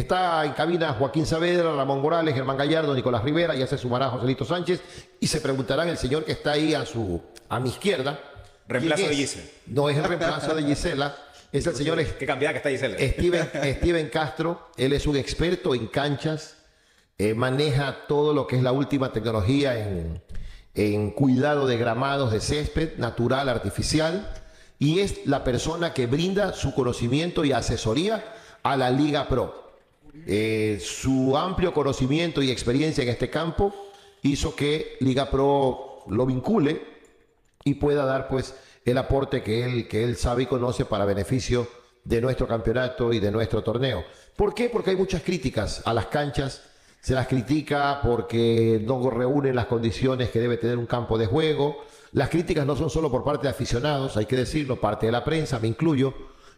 Está en cabina Joaquín Saavedra, Ramón Morales, Germán Gallardo, Nicolás Rivera, ya se sumará Joselito Sánchez y se preguntarán el señor que está ahí a mi izquierda. Reemplazo de Gisela. No es el reemplazo de Gisela, es el señor Qué cambiada que está Gisela. Steven Castro. Él es un experto en canchas, maneja todo lo que es la última tecnología en cuidado de gramados de césped natural, artificial, y es la persona que brinda su conocimiento y asesoría a la Liga Pro. Su amplio conocimiento y experiencia en este campo hizo que Liga Pro lo vincule y pueda dar pues el aporte que él sabe y conoce para beneficio de nuestro campeonato y de nuestro torneo. ¿Por qué? Porque hay muchas críticas a las canchas. Se las critica porque no reúnen las condiciones que debe tener un campo de juego. Las críticas no son solo por parte de aficionados, hay que decirlo, parte de la prensa, me incluyo,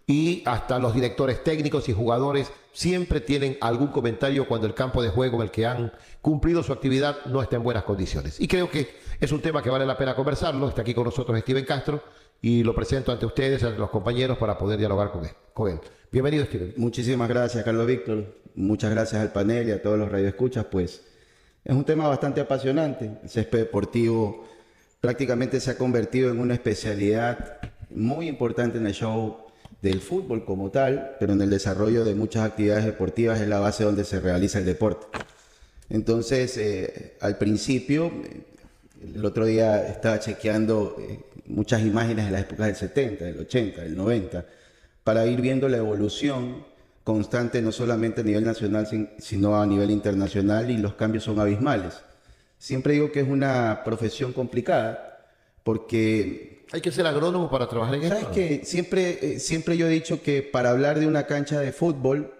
y hasta los directores técnicos y jugadores siempre tienen algún comentario cuando el campo de juego en el que han cumplido su actividad no está en buenas condiciones. Y creo que es un tema que vale la pena conversarlo. Está aquí con nosotros Steven Castro y lo presento ante ustedes, ante los compañeros, para poder dialogar con él. Bienvenido, Steven. Muchísimas gracias, Carlos Víctor. Muchas gracias al panel y a todos los radioescuchas. Pues es un tema bastante apasionante. El césped deportivo prácticamente se ha convertido en una especialidad muy importante en el show del fútbol como tal, pero en el desarrollo de muchas actividades deportivas es la base donde se realiza el deporte. Entonces, al principio, el otro día estaba chequeando muchas imágenes de las épocas del 70, del 80, del 90, para ir viendo la evolución constante no solamente a nivel nacional, sino a nivel internacional, y los cambios son abismales. Siempre digo que es una profesión complicada porque... Hay que ser agrónomo para trabajar en esto. ¿Sabes qué? Siempre yo he dicho que para hablar de una cancha de fútbol,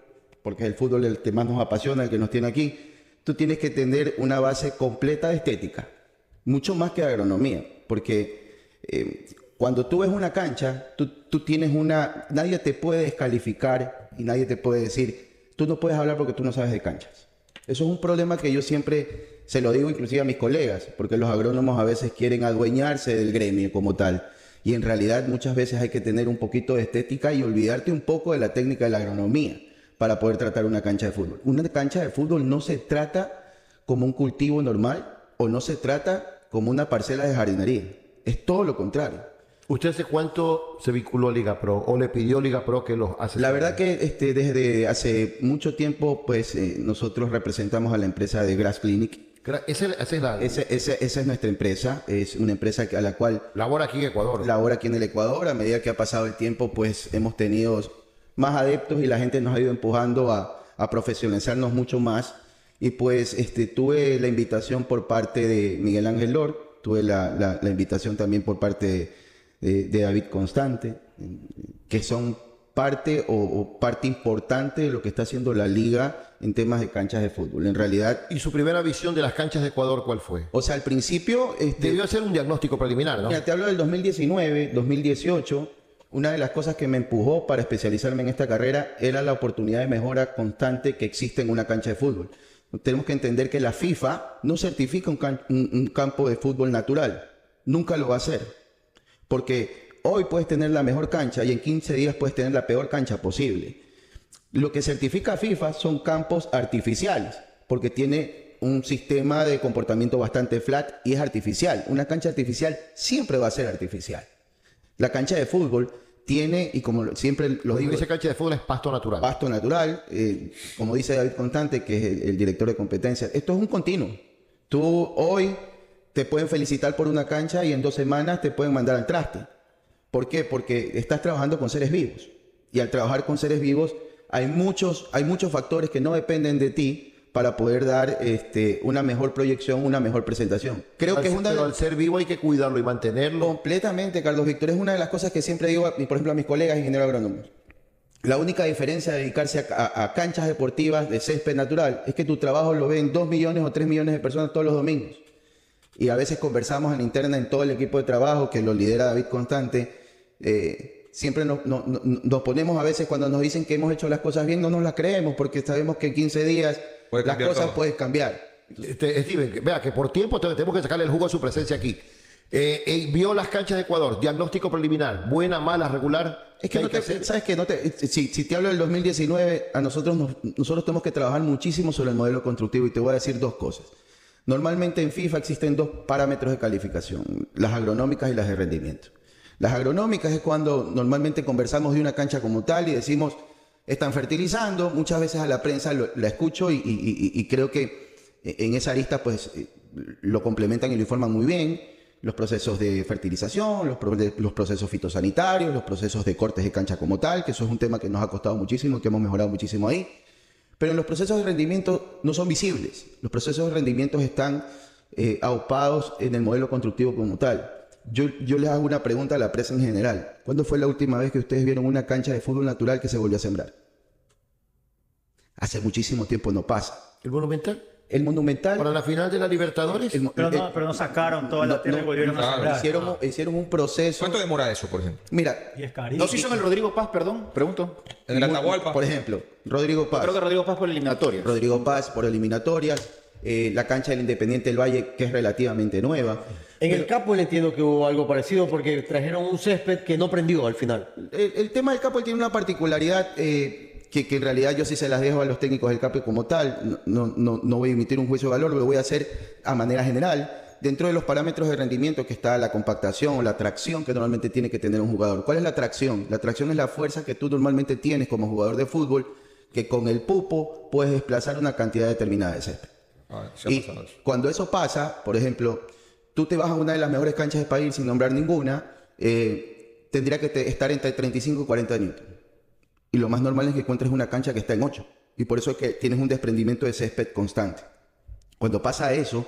porque el fútbol es el que más nos apasiona, el que nos tiene aquí, tú tienes que tener una base completa de estética, mucho más que de agronomía, porque cuando tú ves una cancha, tú tienes una... Nadie te puede descalificar y nadie te puede decir, tú no puedes hablar porque tú no sabes de canchas. Eso es un problema que yo siempre se lo digo inclusive a mis colegas, porque los agrónomos a veces quieren adueñarse del gremio como tal. Y en realidad muchas veces hay que tener un poquito de estética y olvidarte un poco de la técnica de la agronomía para poder tratar una cancha de fútbol. Una cancha de fútbol no se trata como un cultivo normal o no se trata como una parcela de jardinería. Es todo lo contrario. ¿Usted hace cuánto se vinculó a Liga Pro o le pidió Liga Pro que los hace? La verdad que desde hace mucho tiempo pues nosotros representamos a la empresa de Grass Clinic. Esa es nuestra empresa, es una empresa a la cual... Labora aquí en Ecuador. Labora aquí en el Ecuador. A medida que ha pasado el tiempo pues hemos tenido más adeptos y la gente nos ha ido empujando a profesionalizarnos mucho más. Y pues tuve la invitación por parte de Miguel Ángel Lord, tuve la invitación también por parte de David Constante, que son parte o parte importante de lo que está haciendo la liga en temas de canchas de fútbol. En realidad... ¿Y su primera visión de las canchas de Ecuador cuál fue? O sea, al principio... Debió hacer un diagnóstico preliminar, ¿no? Mira, te hablo del 2019, 2018. Una de las cosas que me empujó para especializarme en esta carrera era la oportunidad de mejora constante que existe en una cancha de fútbol. Tenemos que entender que la FIFA no certifica un campo de fútbol natural. Nunca lo va a hacer. Porque hoy puedes tener la mejor cancha y en 15 días puedes tener la peor cancha posible. Lo que certifica FIFA son campos artificiales, porque tiene un sistema de comportamiento bastante flat y es artificial. Una cancha artificial siempre va a ser artificial. La cancha de fútbol tiene, y como siempre lo digo... Esa cancha de fútbol es pasto natural. Pasto natural, como dice David Constante, que es el director de competencia. Esto es un continuo. Tú hoy te pueden felicitar por una cancha y en 2 semanas te pueden mandar al traste. ¿Por qué? Porque estás trabajando con seres vivos. Y al trabajar con seres vivos hay muchos factores que no dependen de ti para poder dar una mejor proyección, una mejor presentación. Creo que es una... Pero al ser vivo hay que cuidarlo y mantenerlo. Completamente, Carlos Víctor. Es una de las cosas que siempre digo, por ejemplo, a mis colegas ingenieros agrónomos. La única diferencia de dedicarse a canchas deportivas de césped natural es que tu trabajo lo ven 2 millones o 3 millones de personas todos los domingos. Y a veces conversamos en la interna en todo el equipo de trabajo que lo lidera David Constante. Siempre nos ponemos a veces cuando nos dicen que hemos hecho las cosas bien, no nos las creemos porque sabemos que en 15 días las cosas pueden cambiar. Steven, vea que por tiempo tenemos que sacarle el jugo a su presencia aquí. Vio las canchas de Ecuador, diagnóstico preliminar, buena, mala, regular. Es que sabes que si te hablo del 2019, nosotros tenemos que trabajar muchísimo sobre el modelo constructivo y te voy a decir dos cosas. Normalmente en FIFA existen dos parámetros de calificación, las agronómicas y las de rendimiento. Las agronómicas es cuando normalmente conversamos de una cancha como tal y decimos, están fertilizando, muchas veces a la prensa la escucho y creo que en esa arista pues lo complementan y lo informan muy bien. Los procesos de fertilización, los procesos fitosanitarios, los procesos de cortes de cancha como tal, que eso es un tema que nos ha costado muchísimo y que hemos mejorado muchísimo ahí. Pero los procesos de rendimiento no son visibles. Los procesos de rendimiento están aupados en el modelo constructivo como tal. Yo les hago una pregunta a la prensa en general. ¿Cuándo fue la última vez que ustedes vieron una cancha de fútbol natural que se volvió a sembrar? Hace muchísimo tiempo no pasa. ¿El Monumental? El Monumental... ¿Para la final de la Libertadores? Pero no sacaron toda la tierra y volvieron a sembrar. Hicieron un proceso... ¿Cuánto demora eso, por ejemplo? Mira... Y es carísimo. ¿No se hizo en el Rodrigo Paz, perdón? Pregunto. En el Atahualpa. Por ejemplo, Rodrigo Paz. Creo que Rodrigo Paz por eliminatorias. Rodrigo Paz por eliminatorias. La cancha del Independiente del Valle, que es relativamente nueva. En el Capo le entiendo que hubo algo parecido porque trajeron un césped que no prendió al final. El tema del Capo tiene una particularidad que en realidad yo sí se las dejo a los técnicos del Capo como tal. No voy a emitir un juicio de valor, lo voy a hacer a manera general. Dentro de los parámetros de rendimiento que está la compactación o la tracción que normalmente tiene que tener un jugador. ¿Cuál es la tracción? La tracción es la fuerza que tú normalmente tienes como jugador de fútbol, que con el pupo puedes desplazar una cantidad determinada de césped. Y cuando eso pasa, por ejemplo, tú te vas a una de las mejores canchas del país sin nombrar ninguna, tendría que estar entre 35 y 40 newton. Y lo más normal es que encuentres una cancha que está en 8. Y por eso es que tienes un desprendimiento de césped constante. Cuando pasa eso,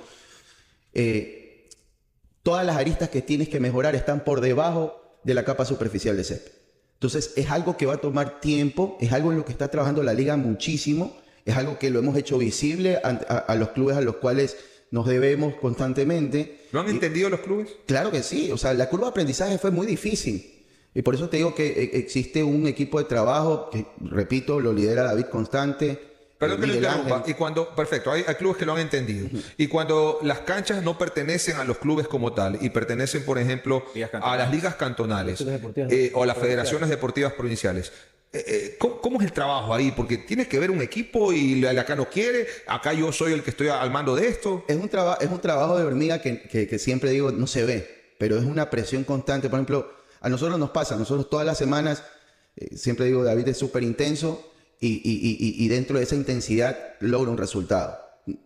todas las aristas que tienes que mejorar están por debajo de la capa superficial de césped. Entonces es algo que va a tomar tiempo, es algo en lo que está trabajando la liga muchísimo, es algo que lo hemos hecho visible a los clubes a los cuales nos debemos constantemente. ¿Lo han entendido los clubes? Claro que sí, o sea, la curva de aprendizaje fue muy difícil. Y por eso te digo que existe un equipo de trabajo que, repito, lo lidera David Constante. Perdón que lo interrumpa. Y cuando, perfecto, hay clubes que lo han entendido. Y cuando las canchas no pertenecen a los clubes como tal y pertenecen, por ejemplo, a las ligas cantonales o a las federaciones deportivas provinciales, ¿cómo es el trabajo ahí? Porque tienes que ver un equipo y acá no quiere, acá yo soy el que estoy al mando de esto. Es un trabajo de hormiga que siempre digo no se ve, pero es una presión constante. Por ejemplo, a nosotros nos pasa, nosotros todas las semanas, siempre digo, David es súper intenso y dentro de esa intensidad logra un resultado.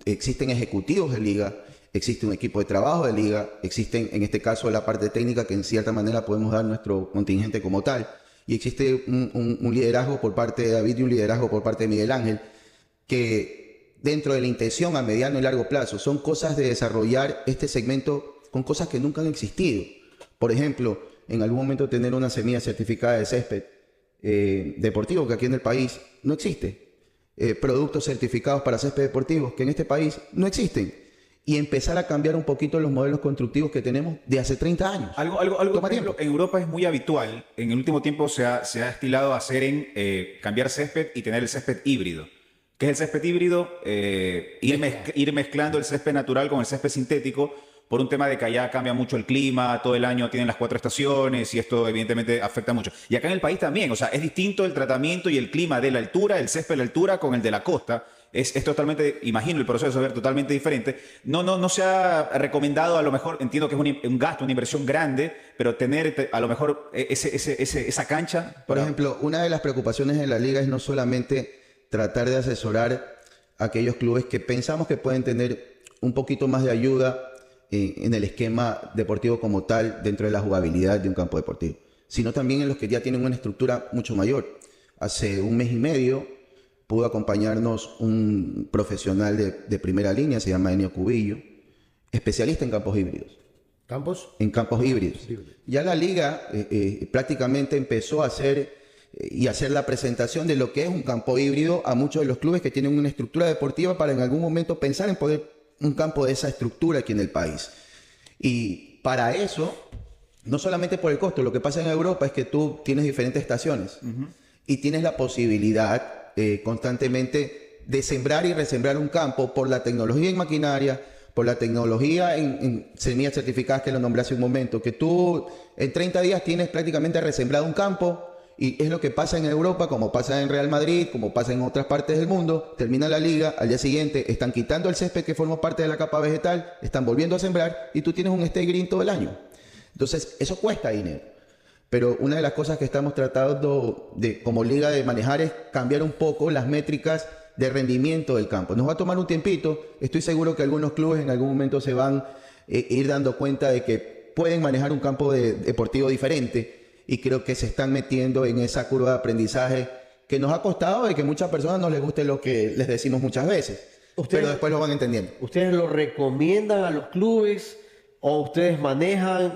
Existen ejecutivos de liga, existe un equipo de trabajo de liga, existen en este caso la parte técnica que en cierta manera podemos dar nuestro contingente como tal. Y existe un liderazgo por parte de David y un liderazgo por parte de Miguel Ángel, que dentro de la intención a mediano y largo plazo son cosas de desarrollar este segmento con cosas que nunca han existido. Por ejemplo, en algún momento tener una semilla certificada de césped deportivo, que aquí en el país no existe. Productos certificados para césped deportivos, que en este país no existen. Y empezar a cambiar un poquito los modelos constructivos que tenemos de hace 30 años. Algo por ejemplo, en Europa es muy habitual. En el último tiempo se ha estilado a hacer cambiar césped y tener el césped híbrido. ¿Qué es el césped híbrido? Ir mezclando el césped natural con el césped sintético por un tema de que allá cambia mucho el clima, todo el año tienen las 4 estaciones y esto evidentemente afecta mucho. Y acá en el país también, o sea, es distinto el tratamiento y el clima de la altura, el césped de la altura con el de la costa. Es totalmente, imagino el proceso de ver totalmente diferente. No se ha recomendado, a lo mejor, entiendo que es un gasto, una inversión grande, pero tener a lo mejor esa cancha. Por ejemplo, una de las preocupaciones de la liga es no solamente tratar de asesorar a aquellos clubes que pensamos que pueden tener un poquito más de ayuda en el esquema deportivo como tal dentro de la jugabilidad de un campo deportivo, sino también en los que ya tienen una estructura mucho mayor. Hace un mes y medio pudo acompañarnos un profesional de primera línea, se llama Enio Cubillo, especialista en campos híbridos. ¿Campos? En campos híbridos. Ya la liga prácticamente empezó a hacer la presentación de lo que es un campo híbrido a muchos de los clubes que tienen una estructura deportiva para en algún momento pensar en poder un campo de esa estructura aquí en el país. Y para eso, no solamente por el costo, lo que pasa en Europa es que tú tienes diferentes estaciones y tienes la posibilidad constantemente de sembrar y resembrar un campo por la tecnología y maquinaria, por la tecnología en semillas certificadas que lo nombré hace un momento, que tú en 30 días tienes prácticamente resembrado un campo. Y es lo que pasa en Europa, como pasa en Real Madrid, como pasa en otras partes del mundo. Termina la liga, al día siguiente están quitando el césped que forma parte de la capa vegetal, están volviendo a sembrar y tú tienes un stay green todo el año. Entonces, eso cuesta dinero. Pero una de las cosas que estamos tratando de, como liga, de manejar es cambiar un poco las métricas de rendimiento del campo. Nos va a tomar un tiempito. Estoy seguro que algunos clubes en algún momento se van a ir dando cuenta de que pueden manejar un campo deportivo diferente. Y creo que se están metiendo en esa curva de aprendizaje que nos ha costado de que muchas personas no les guste lo que les decimos muchas veces. Pero después lo van entendiendo. ¿Ustedes lo recomiendan a los clubes o ustedes manejan,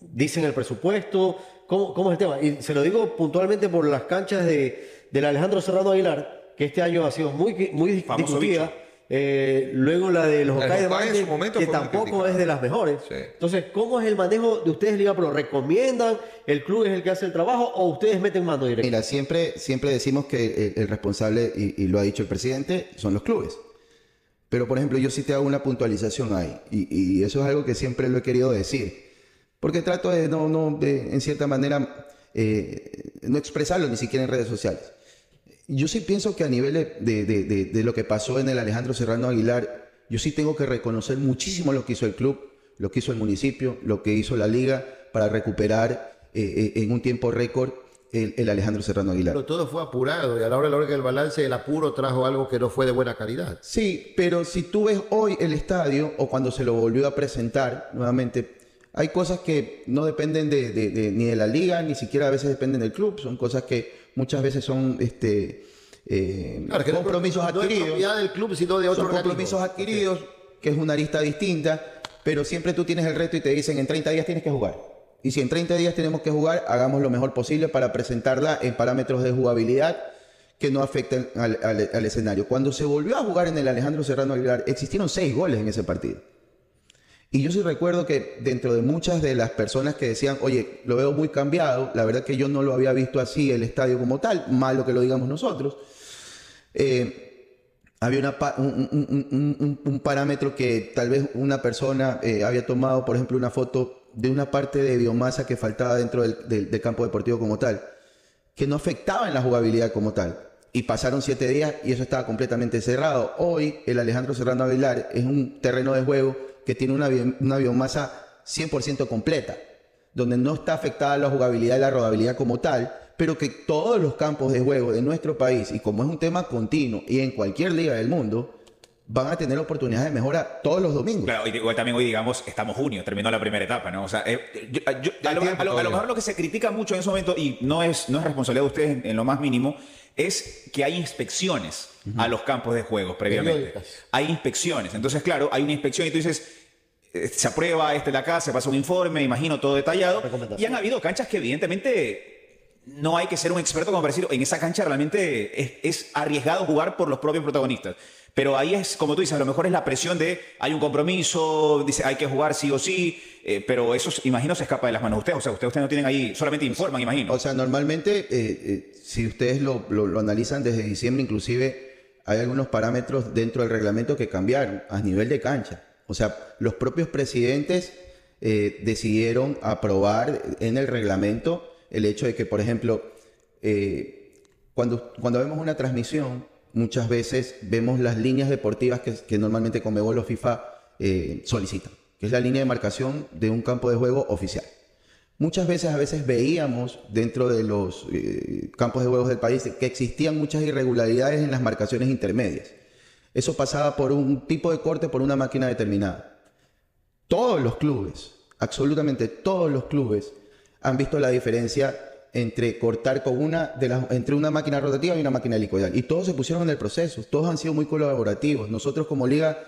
dicen el presupuesto? ¿Cómo es el tema? Y se lo digo puntualmente por las canchas del Alejandro Serrano Aguilar, que este año ha sido muy discutida. Luego la de los Hokkaido de Mande, que tampoco es de las mejores. Sí. Entonces, ¿cómo es el manejo de ustedes, Liga Pro? ¿Recomiendan? ¿El club es el que hace el trabajo o ustedes meten mano directa? Mira, siempre decimos que el responsable, y lo ha dicho el presidente, son los clubes. Pero, por ejemplo, yo sí te hago una puntualización ahí. Y eso es algo que siempre lo he querido decir. Porque trato de, en cierta manera, no expresarlo ni siquiera en redes sociales. Yo sí pienso que a nivel de lo que pasó en el Alejandro Serrano Aguilar, yo sí tengo que reconocer muchísimo lo que hizo el club, lo que hizo el municipio, lo que hizo la liga para recuperar en un tiempo récord el Alejandro Serrano Aguilar. Pero todo fue apurado y a la hora que el balance, el apuro trajo algo que no fue de buena calidad. Sí, pero si tú ves hoy el estadio o cuando se lo volvió a presentar nuevamente, hay cosas que no dependen ni de la liga, ni siquiera a veces dependen del club. Son cosas que muchas veces son claro, compromisos adquiridos. No es propiedad del club, sino de otro organismo. Compromisos adquiridos, que es una arista distinta, pero siempre tú tienes el reto y te dicen en 30 días tienes que jugar. Y si en 30 días tenemos que jugar, hagamos lo mejor posible para presentarla en parámetros de jugabilidad que no afecten al escenario. Cuando se volvió a jugar en el Alejandro Serrano Aguilar, existieron 6 goles en ese partido. Y yo sí recuerdo que dentro de muchas de las personas que decían, oye, lo veo muy cambiado, la verdad que yo no lo había visto así el estadio como tal, malo que lo digamos nosotros, había un parámetro que tal vez una persona había tomado, por ejemplo, una foto de una parte de biomasa que faltaba dentro del campo deportivo como tal, que no afectaba en la jugabilidad como tal. Y pasaron 7 días y eso estaba completamente cerrado. Hoy el Alejandro Serrano Aguilar es un terreno de juego que tiene una biomasa 100% completa, donde no está afectada la jugabilidad y la rodabilidad como tal, pero que todos los campos de juego de nuestro país, y como es un tema continuo y en cualquier liga del mundo, van a tener oportunidades de mejora todos los domingos. Claro, igual también hoy, digamos, estamos junio, terminó la primera etapa, ¿no? O sea, a lo mejor lo que se critica mucho en ese momento, y no es responsabilidad de ustedes en lo más mínimo, es que hay inspecciones a los campos de juegos previamente. Hay inspecciones. Entonces, claro, hay una inspección y tú dices, se aprueba de acá, se pasa un informe, imagino, todo detallado. Y han habido canchas que evidentemente no hay que ser un experto como para decir, en esa cancha realmente es arriesgado jugar por los propios protagonistas. Pero ahí es, como tú dices, a lo mejor es la presión de hay un compromiso, dice hay que jugar sí o sí, pero eso, imagino, se escapa de las manos de ustedes. O sea, ustedes no tienen ahí, solamente informan, imagino. O sea, normalmente, si ustedes lo analizan desde diciembre, inclusive hay algunos parámetros dentro del reglamento que cambiaron a nivel de cancha. O sea, los propios presidentes decidieron aprobar en el reglamento el hecho de que, por ejemplo, cuando vemos una transmisión, muchas veces vemos las líneas deportivas que normalmente Conmebol o FIFA solicitan, que es la línea de marcación de un campo de juego oficial. Muchas veces, a veces veíamos dentro de los campos de juegos del país que existían muchas irregularidades en las marcaciones intermedias. Eso pasaba por un tipo de corte por una máquina determinada. Todos los clubes, absolutamente todos los clubes, han visto la diferencia entre cortar con entre una máquina rotativa y una máquina helicoidal. Y todos se pusieron en el proceso, todos han sido muy colaborativos. Nosotros como liga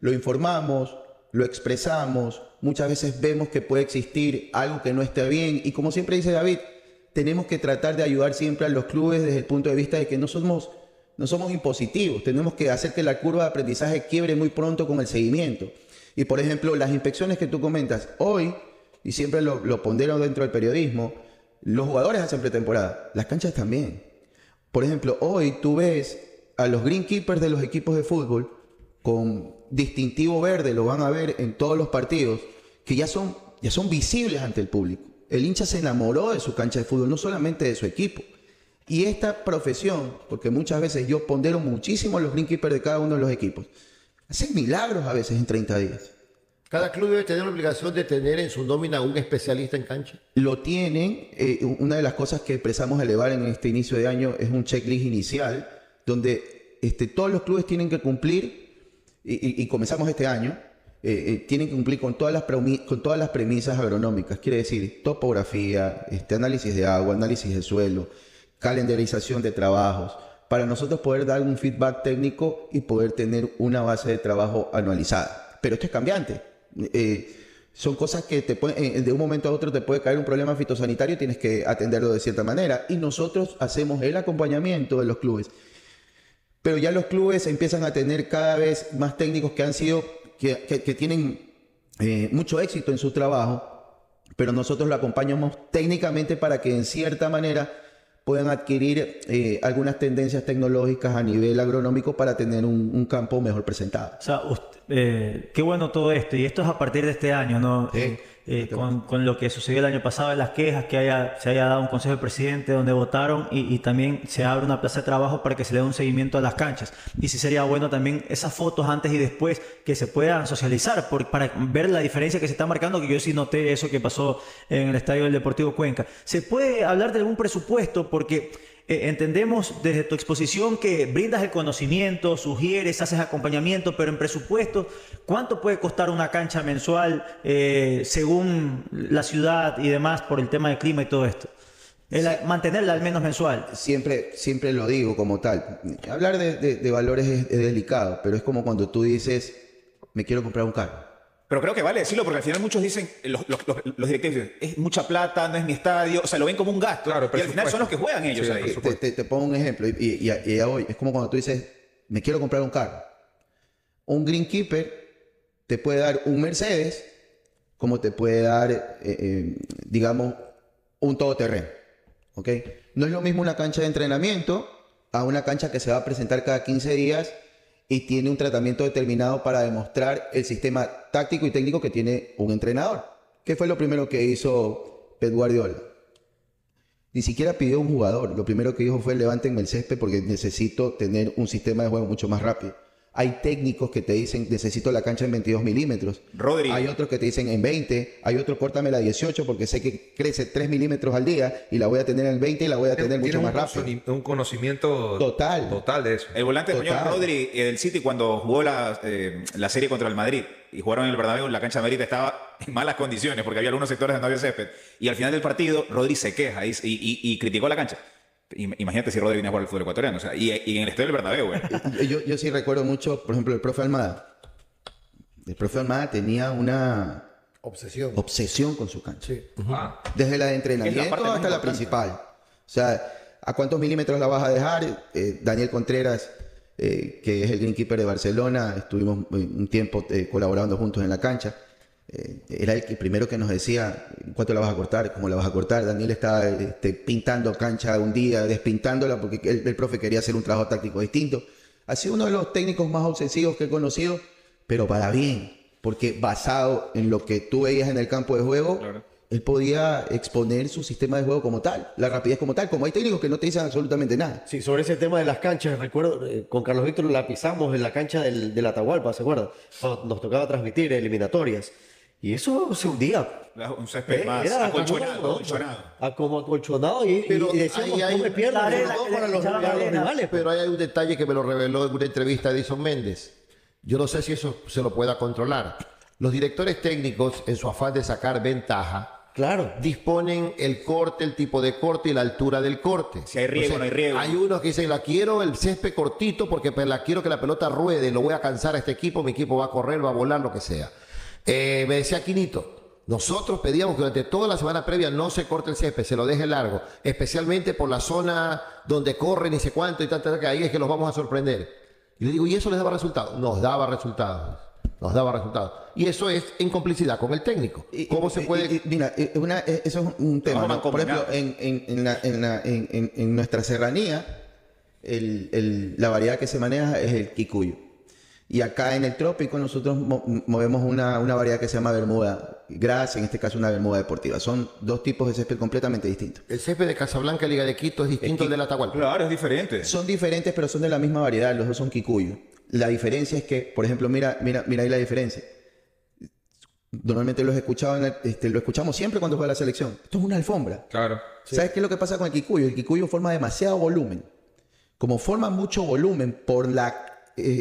lo informamos, lo expresamos, muchas veces vemos que puede existir algo que no esté bien. Y como siempre dice David, tenemos que tratar de ayudar siempre a los clubes desde el punto de vista de que no somos impositivos. Tenemos que hacer que la curva de aprendizaje quiebre muy pronto con el seguimiento. Y por ejemplo, las inspecciones que tú comentas, hoy, y siempre lo pondero dentro del periodismo, los jugadores hacen pretemporada, las canchas también. Por ejemplo, hoy tú ves a los greenkeepers de los equipos de fútbol con distintivo verde, lo van a ver en todos los partidos, que ya son visibles ante el público. El hincha se enamoró de su cancha de fútbol, no solamente de su equipo. Y esta profesión, porque muchas veces yo pondero muchísimo los greenkeepers de cada uno de los equipos, hacen milagros a veces en 30 días. ¿Cada club debe tener la obligación de tener en su nómina un especialista en cancha? Lo tienen. Una de las cosas que empezamos a elevar en este inicio de año es un checklist inicial, donde todos los clubes tienen que cumplir, y comenzamos este año, tienen que cumplir con todas las premisas agronómicas. Quiere decir, topografía, análisis de agua, análisis de suelo, calendarización de trabajos, para nosotros poder dar un feedback técnico y poder tener una base de trabajo anualizada. Pero esto es cambiante. Son cosas que de un momento a otro te puede caer un problema fitosanitario y tienes que atenderlo de cierta manera. Y nosotros hacemos el acompañamiento de los clubes. Pero ya los clubes empiezan a tener cada vez más técnicos que tienen mucho éxito en su trabajo, pero nosotros lo acompañamos técnicamente para que en cierta manera puedan adquirir algunas tendencias tecnológicas a nivel agronómico para tener un campo mejor presentado. O sea, qué bueno todo esto, y esto es a partir de este año, ¿no? Con lo que sucedió el año pasado, en las quejas, que se haya dado un consejo de presidente donde votaron y también se abre una plaza de trabajo para que se le dé un seguimiento a las canchas. Y sí sería bueno también esas fotos antes y después que se puedan socializar para ver la diferencia que se está marcando, que yo sí noté eso que pasó en el estadio del Deportivo Cuenca. ¿Se puede hablar de algún presupuesto? Porque entendemos desde tu exposición que brindas el conocimiento, sugieres, haces acompañamiento, pero en presupuesto, ¿cuánto puede costar una cancha mensual según la ciudad y demás por el tema del clima y todo esto? Mantenerla al menos mensual. Siempre lo digo como tal. Hablar de valores es delicado, pero es como cuando tú dices, me quiero comprar un carro. Pero creo que vale decirlo, porque al final muchos dicen, los directivos dicen, es mucha plata, no es mi estadio, o sea, lo ven como un gasto. Claro, y al final son los que juegan ellos ahí. Te pongo un ejemplo, y hoy es como cuando tú dices, me quiero comprar un carro. Un greenkeeper te puede dar un Mercedes, como te puede dar, digamos, un todoterreno. ¿Ok? No es lo mismo una cancha de entrenamiento a una cancha que se va a presentar cada 15 días y tiene un tratamiento determinado para demostrar el sistema táctico y técnico que tiene un entrenador. ¿Qué fue lo primero que hizo Pep Guardiola? Ni siquiera pidió un jugador. Lo primero que dijo fue, levántenme el césped porque necesito tener un sistema de juego mucho más rápido. Hay técnicos que te dicen, necesito la cancha en 22 milímetros. Rodri. Hay otros que te dicen en 20. Hay otros, córtame la 18 porque sé que crece 3 milímetros al día y la voy a tener en 20 y la voy a tener mucho más rápido. Un conocimiento total de eso. El volante español Rodri del City, cuando jugó la serie contra el Madrid y jugaron en el Bernabéu, la cancha de Madrid estaba en malas condiciones porque había algunos sectores donde no había césped. Y al final del partido, Rodri se queja y criticó la cancha. Imagínate si Rodri viene a jugar al fútbol ecuatoriano, o sea, y en el estadio del Bernabéu, güey. Yo sí recuerdo mucho, por ejemplo, el profe Almada. El profe Almada tenía una obsesión con su cancha. Sí. Desde la de entrenamiento hasta la principal. O sea, ¿a cuántos milímetros la vas a dejar? Daniel Contreras, que es el greenkeeper de Barcelona, estuvimos un tiempo colaborando juntos en la cancha. Era el primero que nos decía cuánto la vas a cortar, cómo la vas a cortar. Daniel estaba pintando cancha un día, despintándola porque el profe quería hacer un trabajo táctico distinto. Ha sido uno de los técnicos más obsesivos que he conocido, pero para bien, porque basado en lo que tú veías en el campo de juego, claro, él podía exponer su sistema de juego como tal, la rapidez como tal, como hay técnicos que no te dicen absolutamente nada. Sí, sobre ese tema de las canchas, recuerdo, con Carlos Víctor la pisamos en la cancha del Atahualpa, ¿se acuerdan? Nos tocaba transmitir eliminatorias. Y eso se hundía. Un césped más acolchonado. Como acolchonado y decíamos, no me pierdas para los rivales. Pero hay un detalle que me lo reveló en una entrevista de Edison Méndez. Yo no sé si eso se lo pueda controlar. Los directores técnicos, en su afán de sacar ventaja, claro, disponen el corte, el tipo de corte y la altura del corte. Si hay riego, no hay riego. Hay unos que dicen, la quiero el césped cortito porque quiero que la pelota ruede, lo voy a cansar a este equipo, mi equipo va a correr, va a volar, lo que sea. Me decía Quinito, nosotros pedíamos que durante toda la semana previa no se corte el césped, se lo deje largo, especialmente por la zona donde corren y sé cuánto y tanto, que ahí es que los vamos a sorprender. Y le digo, ¿y eso les daba resultados? Nos daba resultados. Y eso es en complicidad con el técnico. ¿Cómo se puede...? Mira, eso es un tema, ¿no? Por ejemplo, en nuestra serranía, la variedad que se maneja es el quicuyo. Y acá en el trópico nosotros movemos una variedad que se llama bermuda gras, en este caso una bermuda deportiva. Son dos tipos de césped completamente distintos. El césped de Casablanca, Liga de Quito, es distinto al del Atahualpa. Claro, es diferente. Son diferentes, pero son de la misma variedad. Los dos son kikuyu. La diferencia es que, por ejemplo, mira ahí la diferencia. Normalmente lo escuchamos siempre cuando juega la selección. Esto es una alfombra. Claro. ¿Sabes qué es lo que pasa con el kikuyu? El kikuyu forma demasiado volumen. Como forma mucho volumen por la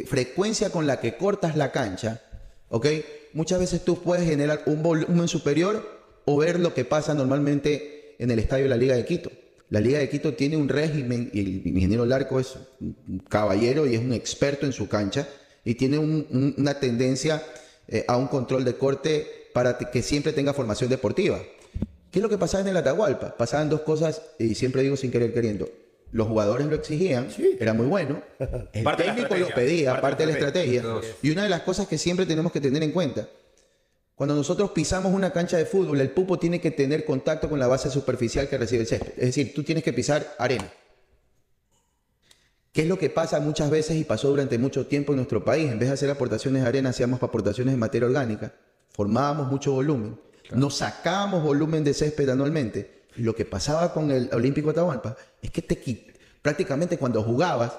frecuencia con la que cortas la cancha, ¿ok? Muchas veces tú puedes generar un volumen superior o ver lo que pasa normalmente en el estadio de la Liga de Quito. La Liga de Quito tiene un régimen, y el ingeniero Larco es un caballero y es un experto en su cancha, y tiene una tendencia a un control de corte para que siempre tenga formación deportiva. ¿Qué es lo que pasaba en el Atahualpa? Pasaban dos cosas, y siempre digo sin querer queriendo. Los jugadores lo exigían, era muy bueno. El Parte de la técnico lo estrategia, pedía, parte de la estrategia. Dos. Y una de las cosas que siempre tenemos que tener en cuenta, cuando nosotros pisamos una cancha de fútbol, el pupo tiene que tener contacto con la base superficial que recibe el césped. Es decir, tú tienes que pisar arena. ¿Qué es lo que pasa muchas veces y pasó durante mucho tiempo en nuestro país? En vez de hacer aportaciones de arena, hacíamos aportaciones de materia orgánica. Formábamos mucho volumen. Claro. Nos sacábamos volumen de césped anualmente. Lo que pasaba con el Olímpico Atahualpa es que prácticamente cuando jugabas,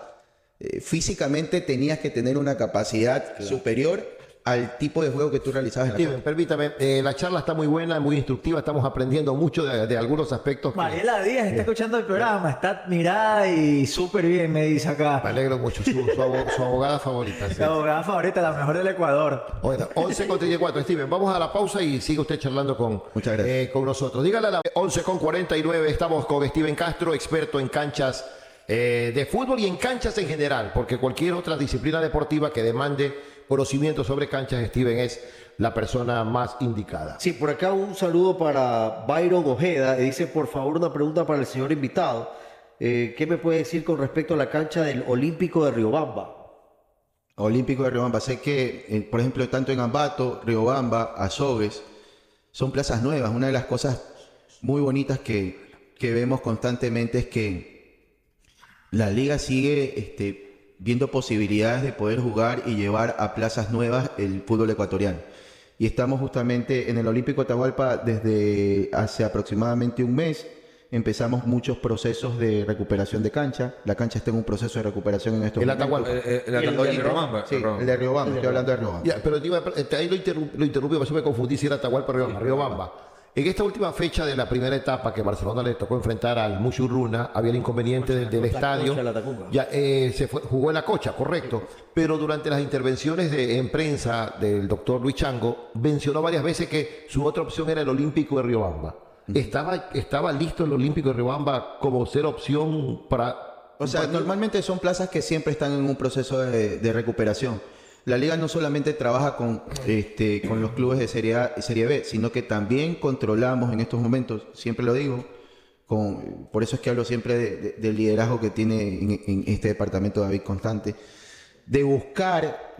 físicamente tenías que tener una capacidad superior al tipo de juego que tú realizabas en la Steven, permítame, la charla está muy buena, muy instructiva, estamos aprendiendo mucho de algunos aspectos. Mariela Díaz está escuchando el programa, está mirada y súper bien, me dice acá. Me alegro mucho, su abogada favorita. Sí. La abogada favorita, la mejor del Ecuador. Bueno, 11:34, Steven, vamos a la pausa y sigue usted charlando con nosotros. Dígale a la 11:49, estamos con Steven Castro, experto en canchas de fútbol y en canchas en general, porque cualquier otra disciplina deportiva que demande conocimiento sobre canchas, Steven es la persona más indicada. Sí, por acá un saludo para Byron Ojeda. Dice, por favor, una pregunta para el señor invitado. ¿Qué me puede decir con respecto a la cancha del Olímpico de Riobamba? Olímpico de Riobamba. Sé que, por ejemplo, tanto en Ambato, Riobamba, Azogues, son plazas nuevas. Una de las cosas muy bonitas que vemos constantemente es que la liga sigue viendo posibilidades de poder jugar y llevar a plazas nuevas el fútbol ecuatoriano. Y estamos justamente en el Olímpico Atahualpa desde hace aproximadamente un mes. Empezamos muchos procesos de recuperación de cancha. La cancha está en un proceso de recuperación en estos momentos. Atahualpa. El de Riobamba. Sí, el de Riobamba, estoy hablando de Riobamba. Ya, pero ahí lo interrumpí, por eso me confundí si era Atahualpa o Riobamba. En esta última fecha de la primera etapa que Barcelona le tocó enfrentar al Mushurruna, había el inconveniente del estadio. Ya, jugó en la Cocha, correcto. Pero durante las intervenciones en prensa del doctor Luis Chango, mencionó varias veces que su otra opción era el Olímpico de Riobamba. ¿Estaba listo el Olímpico de Riobamba como ser opción para...? O sea, normalmente son plazas que siempre están en un proceso de recuperación. La liga no solamente trabaja con los clubes de Serie A y Serie B, sino que también controlamos en estos momentos, siempre lo digo, por eso es que hablo siempre del liderazgo que tiene en este departamento David Constante, de buscar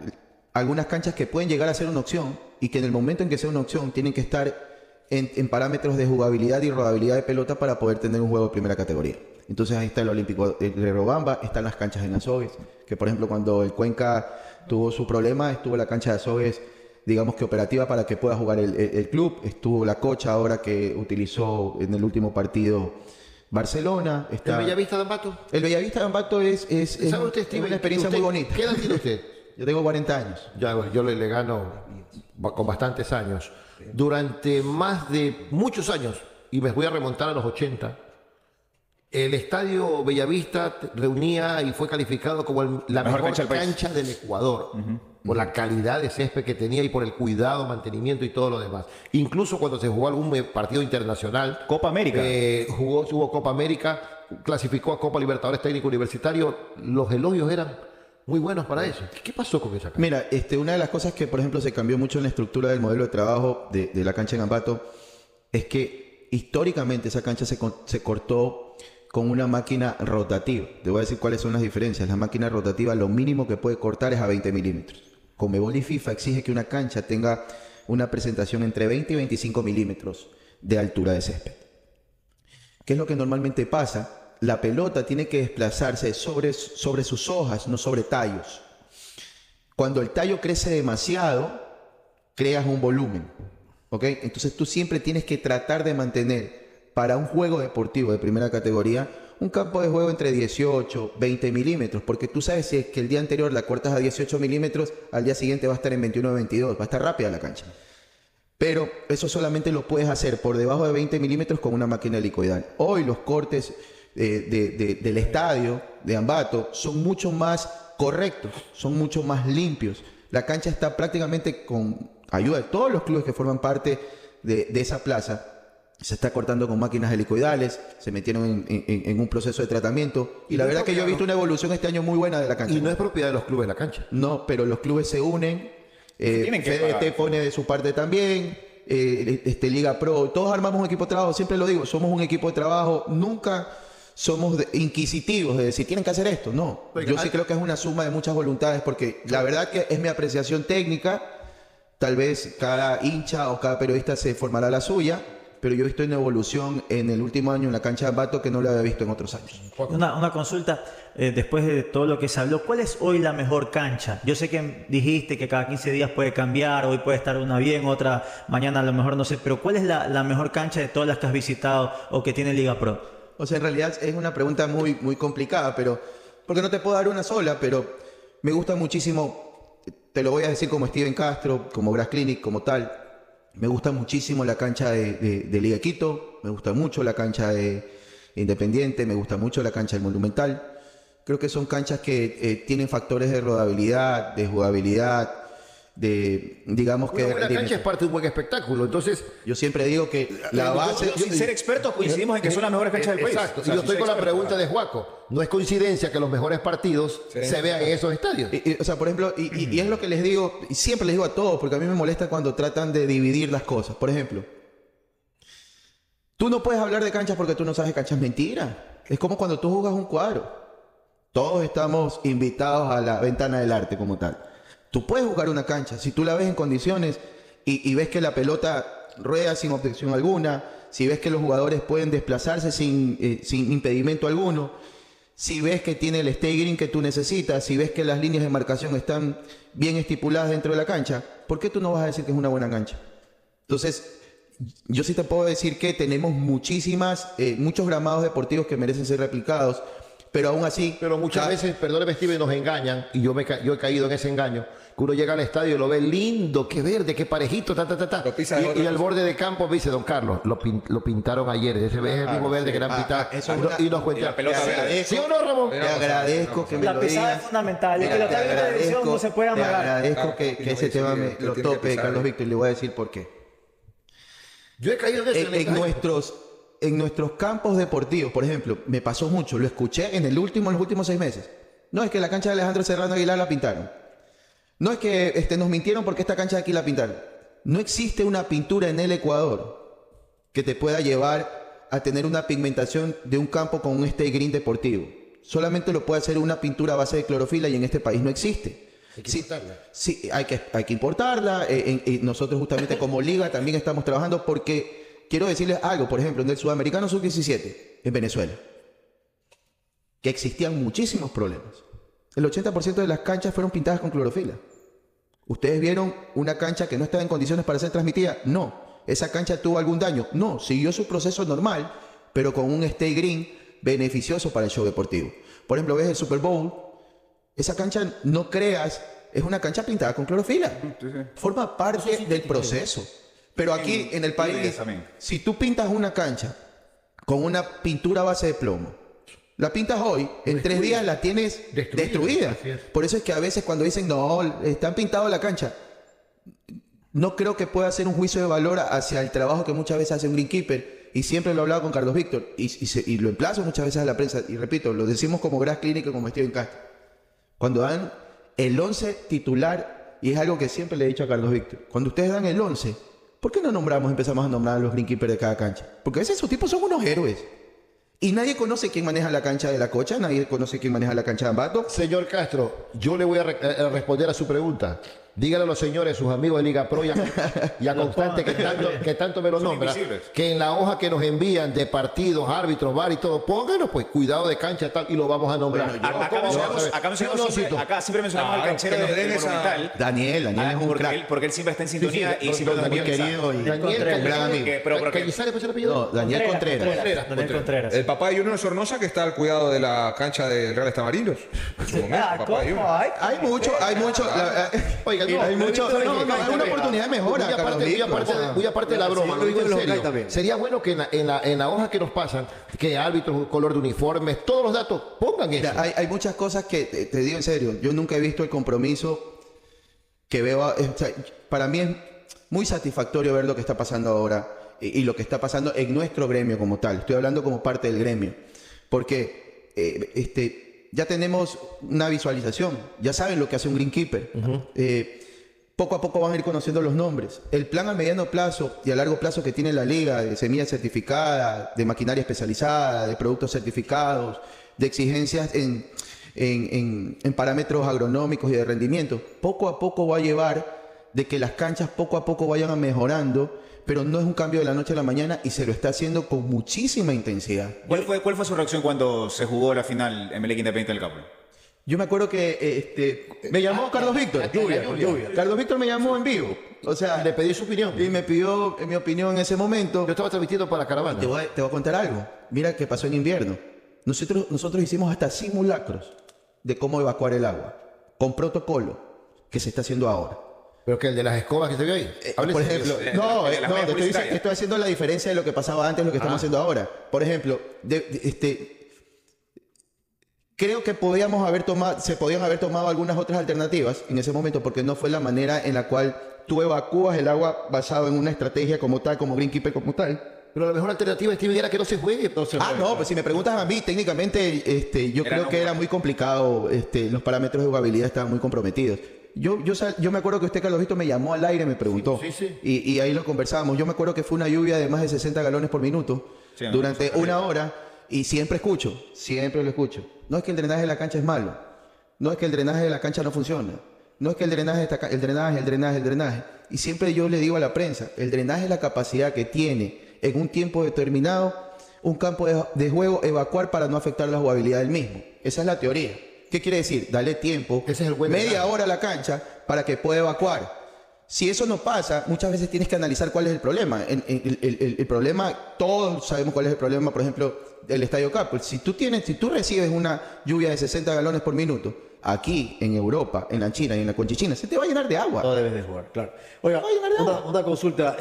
algunas canchas que pueden llegar a ser una opción y que en el momento en que sea una opción tienen que estar en parámetros de jugabilidad y rodabilidad de pelota para poder tener un juego de primera categoría. Entonces ahí está el Olímpico de Riobamba, están las canchas en Azogues, que por ejemplo cuando el Cuenca tuvo su problema, estuvo la cancha de Azogues, digamos que operativa para que pueda jugar el club, estuvo la Cocha ahora que utilizó en el último partido Barcelona. Está... ¿El Bellavista de Ambato? El Bellavista de Ambato es ¿Sabe usted, Steven, una experiencia muy bonita. ¿Qué edad tiene usted? Yo tengo 40 años. Ya, bueno, yo le gano con bastantes años. Durante más de muchos años, y me voy a remontar a los 80, el Estadio Bellavista reunía y fue calificado como la mejor cancha del Ecuador, por la calidad de césped que tenía y por el cuidado, mantenimiento y todo lo demás. Incluso cuando se jugó algún partido internacional, Copa América, hubo Copa América, clasificó a Copa Libertadores Técnico Universitario, los elogios eran muy buenos para eso. ¿Qué pasó con esa cancha? Mira, una de las cosas que, por ejemplo, se cambió mucho en la estructura del modelo de trabajo de la cancha en Ambato es que históricamente esa cancha se cortó con una máquina rotativa. Te voy a decir cuáles son las diferencias. La máquina rotativa lo mínimo que puede cortar es a 20 milímetros. Conmebol y FIFA exige que una cancha tenga una presentación entre 20 y 25 milímetros de altura de césped. ¿Qué es lo que normalmente pasa? La pelota tiene que desplazarse sobre sus hojas, no sobre tallos. Cuando el tallo crece demasiado, creas un volumen, ¿ok? Entonces tú siempre tienes que tratar de mantener para un juego deportivo de primera categoría un campo de juego entre 18, 20 milímetros, porque tú sabes si es que el día anterior la cortas a 18 milímetros, al día siguiente va a estar en 21 o 22, va a estar rápida la cancha. Pero eso solamente lo puedes hacer por debajo de 20 milímetros con una máquina helicoidal. Hoy los cortes del estadio de Ambato son mucho más correctos, son mucho más limpios. La cancha está prácticamente, con ayuda de todos los clubes que forman parte de esa plaza, se está cortando con máquinas helicoidales, se metieron en un proceso de tratamiento. Y la verdad que yo he visto una evolución este año muy buena de la cancha. Y no es propiedad de los clubes la cancha. No, pero los clubes se unen. FDT pone de su parte también. Liga Pro. Todos armamos un equipo de trabajo. Siempre lo digo, somos un equipo de trabajo. Nunca somos inquisitivos de decir, tienen que hacer esto. No. Yo sí creo que es una suma de muchas voluntades, porque la verdad que es mi apreciación técnica. Tal vez cada hincha o cada periodista se formará la suya, pero yo he visto una evolución en el último año en la cancha de Ambato que no lo había visto en otros años. Una consulta, después de todo lo que se habló, ¿cuál es hoy la mejor cancha? Yo sé que dijiste que cada 15 días puede cambiar, hoy puede estar una bien, otra mañana a lo mejor no sé, pero ¿cuál es la mejor cancha de todas las que has visitado o que tiene Liga Pro? O sea, en realidad es una pregunta muy, muy complicada, pero porque no te puedo dar una sola, pero me gusta muchísimo, te lo voy a decir como Steven Castro, como Grass Clinic, como tal. Me gusta muchísimo la cancha de Liga Quito, me gusta mucho la cancha de Independiente, me gusta mucho la cancha del Monumental. Creo que son canchas que tienen factores de rodabilidad, de jugabilidad, digamos que... Una buena cancha es parte de un buen espectáculo, entonces... Yo siempre digo que la base... Sin ser expertos coincidimos en que son las mejores canchas del país. Exacto, O sea, y yo sin estoy ser con la expertos, pregunta de Juaco. No es coincidencia que los mejores partidos se vean en esos estadios. O sea, por ejemplo, y es lo que les digo, y siempre les digo a todos, porque a mí me molesta cuando tratan de dividir las cosas. Por ejemplo, tú no puedes hablar de canchas porque tú no sabes canchas, mentira. Es como cuando tú jugas un cuadro. Todos estamos invitados a la ventana del arte como tal. Tú puedes jugar una cancha, si tú la ves en condiciones y ves que la pelota rueda sin obstrucción alguna, si ves que los jugadores pueden desplazarse sin impedimento alguno, si ves que tiene el stay green que tú necesitas, si ves que las líneas de marcación están bien estipuladas dentro de la cancha, ¿por qué tú no vas a decir que es una buena cancha? Entonces, yo sí te puedo decir que tenemos muchos gramados deportivos que merecen ser replicados, pero aún así... Pero muchas veces, perdóneme Steven, nos engañan, y yo he caído en ese engaño, que uno llega al estadio y lo ve lindo, qué verde, qué parejito, y al borde de campo me dice, don Carlos, lo pintaron ayer, ese es el mismo verde que le han pintado, y nos cuenta. La pelota verde. ¿Sí o no, Ramón? Te agradezco que me La lo pisada digas. es fundamental, y que lo está viendo en televisión no se puede Te amagar. agradezco que ese tema me lo tope, Carlos Víctor, y le voy a decir por qué. Yo he caído en eso. En nuestros campos deportivos, por ejemplo, me pasó mucho, lo escuché en los últimos 6 meses. No, es que la cancha de Alejandro Serrano Aguilar la pintaron. No, es que nos mintieron porque esta cancha de aquí la pintaron. No existe una pintura en el Ecuador que te pueda llevar a tener una pigmentación de un campo con un stay green deportivo. Solamente lo puede hacer una pintura a base de clorofila y en este país no existe. Hay que importarla. Sí, hay que importarla. Nosotros justamente como liga también estamos trabajando porque... Quiero decirles algo, por ejemplo, en el Sudamericano Sub-17, en Venezuela, que existían muchísimos problemas. El 80% de las canchas fueron pintadas con clorofila. ¿Ustedes vieron una cancha que no estaba en condiciones para ser transmitida? No. ¿Esa cancha tuvo algún daño? No. Siguió su proceso normal, pero con un stay green beneficioso para el show deportivo. Por ejemplo, ves el Super Bowl, esa cancha, no creas, es una cancha pintada con clorofila. Forma parte del proceso. Pero aquí en el país, si tú pintas una cancha con una pintura a base de plomo, la pintas hoy, en 3 días la tienes destruida. Por eso es que a veces cuando dicen, no, están pintados la cancha, no creo que pueda hacer un juicio de valor hacia el trabajo que muchas veces hace un greenkeeper. Y siempre lo he hablado con Carlos Víctor y lo emplazo muchas veces a la prensa. Y repito, lo decimos como Grass Clinic y como Steven Castro. Cuando dan el 11 titular, y es algo que siempre le he dicho a Carlos Víctor, cuando ustedes dan el 11... ¿Por qué no empezamos a nombrar a los greenkeepers de cada cancha? Porque a veces esos tipos son unos héroes. Y nadie conoce quién maneja la cancha de La Cocha, nadie conoce quién maneja la cancha de Ambato. Señor Castro, yo le voy a responder a su pregunta. Dígale a los señores, sus amigos de Liga Pro y a Constante que tanto me lo nombra, que en la hoja que nos envían de partidos, árbitros, VAR y todo, pónganos pues cuidado de cancha tal y lo vamos a nombrar. Bueno, acá siempre mencionamos al canchero del Monumental. Daniel es un crack. Porque él siempre está en sintonía y siempre muy querido. Daniel, gran amigo. ¿Cañizares fue el apellido? No, Daniel Contreras. Daniel Contreras. El papá de Junior Sornosa que está al cuidado de la cancha del Real Estamarinos. En su momento, papá de Junior. Hay mucho. Oiga, hay mucho. Hay una oportunidad de mejora. Muy aparte de la broma, lo digo en serio. también. Sería bueno que en la hoja que nos pasan, que árbitros, color de uniformes, todos los datos, pongan eso. Mira, hay muchas cosas que, te digo en serio, yo nunca he visto el compromiso que veo. O sea, para mí es muy satisfactorio ver lo que está pasando ahora y lo que está pasando en nuestro gremio como tal. Estoy hablando como parte del gremio. Porque ya tenemos una visualización, ya saben lo que hace un greenkeeper. Poco a poco van a ir conociendo los nombres. El plan a mediano plazo y a largo plazo que tiene la liga de semilla certificada, de maquinaria especializada, de productos certificados, de exigencias en parámetros agronómicos y de rendimiento, poco a poco va a llevar de que las canchas poco a poco vayan mejorando, pero no es un cambio de la noche a la mañana y se lo está haciendo con muchísima intensidad. ¿Cuál fue su reacción cuando se jugó la final Emelec Independiente del Capo? Yo me acuerdo que me llamó Carlos Víctor. Lluvia. Carlos Víctor me llamó en vivo. O sea, Le pedí su opinión. y me pidió mi opinión en ese momento. Yo estaba transmitiendo para la caravana. Te voy a contar algo. Mira qué pasó en invierno. Nosotros hicimos hasta simulacros de cómo evacuar el agua, con protocolo que se está haciendo ahora. Pero que el de las escobas que se vio ahí. Hable Por serio. ejemplo, te estoy haciendo la diferencia de lo que pasaba antes y lo que estamos haciendo ahora. Por ejemplo, creo que se podían haber tomado algunas otras alternativas en ese momento porque no fue la manera en la cual tú evacúas el agua basado en una estrategia como tal, como greenkeeper como tal. Pero la mejor alternativa, Steven, era que no se juegue. No, pues si me preguntas a mí, técnicamente yo creo que era muy complicado, los parámetros de jugabilidad estaban muy comprometidos. Yo me acuerdo que usted, Carlos Víctor, me llamó al aire y me preguntó. Sí. Y ahí lo conversábamos. Yo me acuerdo que fue una lluvia de más de 60 galones por minuto durante una hora y siempre lo escucho. No es que el drenaje de la cancha es malo. No es que el drenaje de la cancha no funciona. No es que el drenaje. Y siempre yo le digo a la prensa, el drenaje es la capacidad que tiene en un tiempo determinado un campo de juego evacuar para no afectar la jugabilidad del mismo. Esa es la teoría. ¿Qué quiere decir? Dale tiempo, Ese es el buen media drenaje. hora a la cancha para que pueda evacuar. Si eso no pasa, muchas veces tienes que analizar cuál es el problema. El problema, todos sabemos cuál es el problema, por ejemplo, del Estadio Capo. Si tú recibes una lluvia de 60 galones por minuto, aquí en Europa, en la China y en la Conchichina, se te va a llenar de agua. No debes de jugar, claro. Oiga, una consulta.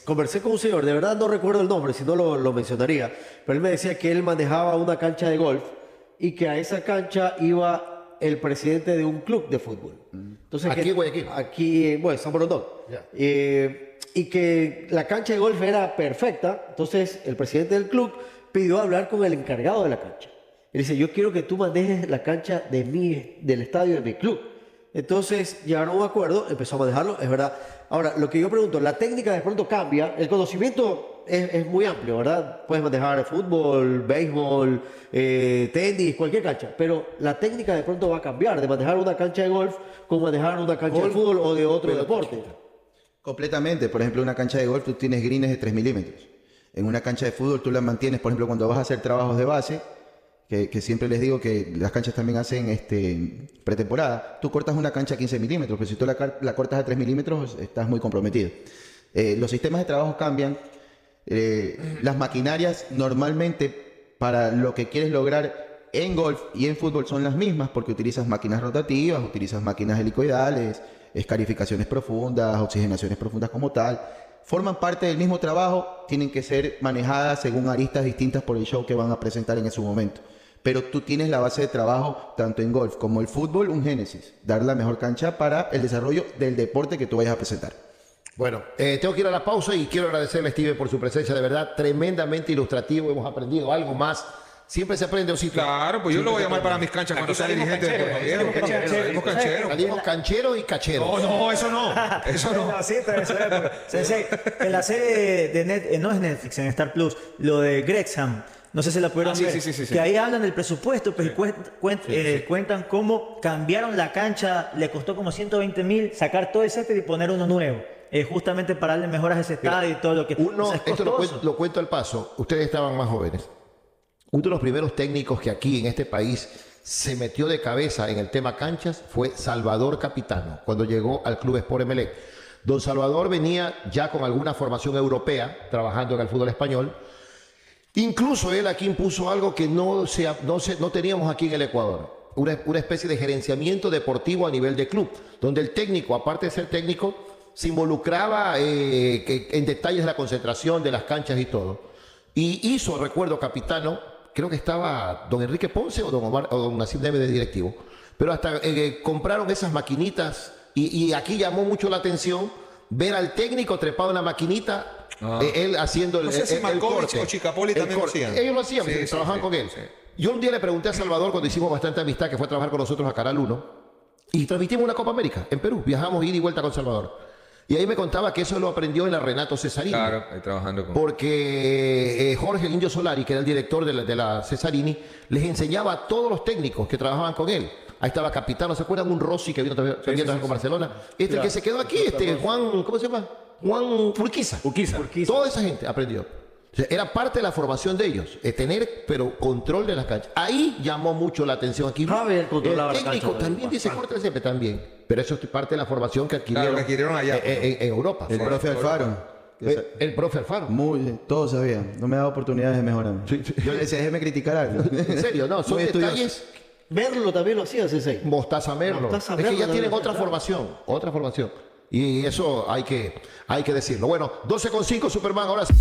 Conversé con un señor, de verdad no recuerdo el nombre, si no lo mencionaría, pero él me decía que él manejaba una cancha de golf y que a esa cancha iba el presidente de un club de fútbol. Entonces, ¿Aquí en Guayaquil? Aquí, bueno, San Borondón. Ya. Y que la cancha de golf era perfecta, entonces el presidente del club pidió hablar con el encargado de la cancha. Él dice, yo quiero que tú manejes la cancha del estadio de mi club. Entonces llegaron a un acuerdo, empezó a manejarlo, es verdad. Ahora, lo que yo pregunto, la técnica de pronto cambia, el conocimiento es muy amplio, ¿verdad? Puedes manejar fútbol, béisbol, tenis, cualquier cancha, pero la técnica de pronto va a cambiar, de manejar una cancha de golf con manejar una cancha de fútbol o de otro deporte. Completamente. Por ejemplo, una cancha de golf tú tienes greens de 3 milímetros. En una cancha de fútbol tú las mantienes, por ejemplo, cuando vas a hacer trabajos de base, que siempre les digo que las canchas también hacen pretemporada, tú cortas una cancha a 15 milímetros, pero si tú la cortas a 3 milímetros estás muy comprometido. Los sistemas de trabajo cambian, las maquinarias normalmente para lo que quieres lograr en golf y en fútbol son las mismas porque utilizas máquinas rotativas, utilizas máquinas helicoidales, escarificaciones profundas, oxigenaciones profundas como tal. Forman parte del mismo trabajo, tienen que ser manejadas según aristas distintas por el show que van a presentar en ese momento. Pero tú tienes la base de trabajo, tanto en golf como el fútbol, un génesis. Dar la mejor cancha para el desarrollo del deporte que tú vayas a presentar. Bueno, tengo que ir a la pausa y quiero agradecerle a Steven por su presencia, de verdad, tremendamente ilustrativo. Hemos aprendido algo más. Siempre se aprende un sitio. Claro, pues yo lo voy a llamar para mis canchas cuando sea dirigente de Puerto Viejo. Salimos cancheros. Salimos cancheros y cacheros. No, eso no. Eso no. Sí, pero eso es, en la serie de no es Netflix, en Star Plus, lo de Grexham, No sé si la pudieron ver. Sí. Que ahí hablan del presupuesto, pues, cuentan cómo cambiaron la cancha, le costó como 120.000 sacar todo el césped y poner uno nuevo. Justamente para darle mejoras a ese estadio y todo lo que... Uno, o sea, es esto costoso. lo cuento al paso. Ustedes estaban más jóvenes. Uno de los primeros técnicos que aquí en este país se metió de cabeza en el tema canchas fue Salvador Capitano, cuando llegó al Club Sport Emelec. Don Salvador venía ya con alguna formación europea, trabajando en el fútbol español. Incluso él aquí impuso algo que no teníamos aquí en el Ecuador. Una especie de gerenciamiento deportivo a nivel de club, donde el técnico, aparte de ser técnico, se involucraba en detalles de la concentración, de las canchas y todo. Y hizo, recuerdo, Capitano, creo que estaba don Enrique Ponce o don Omar o don Nassim Neme de directivo, pero hasta compraron esas maquinitas y aquí llamó mucho la atención ver al técnico trepado en la maquinita, él haciendo el corte. O Chicapoli también lo hacían. Ellos lo hacían, trabajaban con él. Sí. Yo un día le pregunté a Salvador, cuando hicimos bastante amistad, que fue a trabajar con nosotros a Canal 1, y transmitimos una Copa América en Perú. Viajamos ida y vuelta con Salvador. Y ahí me contaba que eso lo aprendió en la Renato Cesarini. Claro, ahí trabajando con... Porque Jorge Indio Solari, que era el director de la Cesarini, les enseñaba a todos los técnicos que trabajaban con él. Ahí estaba Capitano, ¿se acuerdan? Un Rossi que vino también con Barcelona. El que se quedó aquí, Juan, ¿cómo se llama? Juan Urquiza. Toda esa gente aprendió. O sea, era parte de la formación de ellos, tener pero control de las canchas. Ahí llamó mucho la atención aquí. Javier controlaba la el técnico cancha también dice corta siempre también, pero eso es parte de la formación que adquirieron, Claro, que adquirieron allá. en Europa. El profe Alfaro. El profe Alfaro. Todos sabían. No me da oportunidades de mejorar. Sí. Yo le decía, déjeme criticar algo. En serio, no, son Muy estudioso. detalles. Merlo también lo hacía, Sensei. Mostaza Merlo. Mostaza Es que Merlo ya tienen también, otra formación. Y eso hay que decirlo. Bueno, 12:05 Superman, ahora sí.